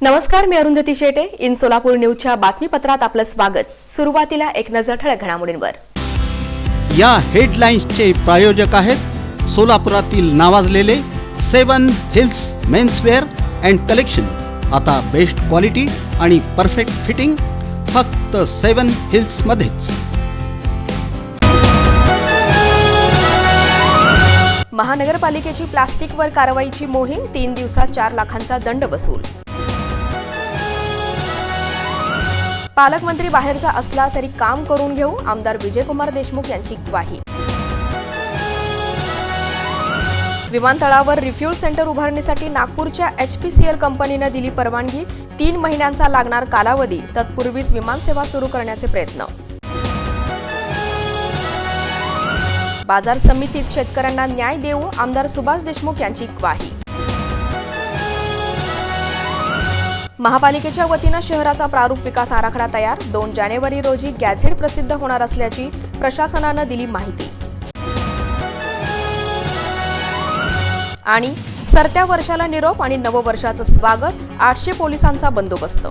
नमस्कार, मी अरुंधती शेटे. इन सोलापूर न्यूजच्या बातमीपत्रात आपलं स्वागत. सुरुवातीला एक नजर ठळक घडामोडींवर. या हेडलाईन्सचे प्रायोजक आहेत सोलापुरातील नावाजलेले 7 हिल्स मेन्सवेअर अँड कलेक्शन. आता बेस्ट क्वालिटी आणि परफेक्ट फिटिंग फक्त 7 हिल्स मध्येच. महानगरपालिकेची प्लास्टिकवर कारवाईची मोहीम. 3 दिवसात 4 लाखांचा दंड वसूल. पालकमंत्री बाहेरचा असला तरी काम करून घेऊ, आमदार विजयकुमार देशमुख यांची ग्वाही. विमानतळावर रिफ्यूल सेंटर उभारणीसाठी नागपूरच्या HPCL कंपनीने दिली परवानगी. 3 महिन्यांचा लागणार कालावधी. तत्पूर्वीच विमानसेवा सुरू करण्याचे प्रयत्न. बाजार समितीत शेतकऱ्यांना न्याय देऊ, आमदार सुभाष देशमुख यांची ग्वाही. महापालिकेच्या वतीनं शहराचा प्रारूप विकास आराखडा तयार. 2 जानेवारी रोजी गॅझेट प्रसिद्ध होणार असल्याची प्रशासनानं दिली माहिती. आणि सरत्या वर्षाला निरोप आणि नववर्षाचं स्वागत. 800 पोलिसांचा बंदोबस्त.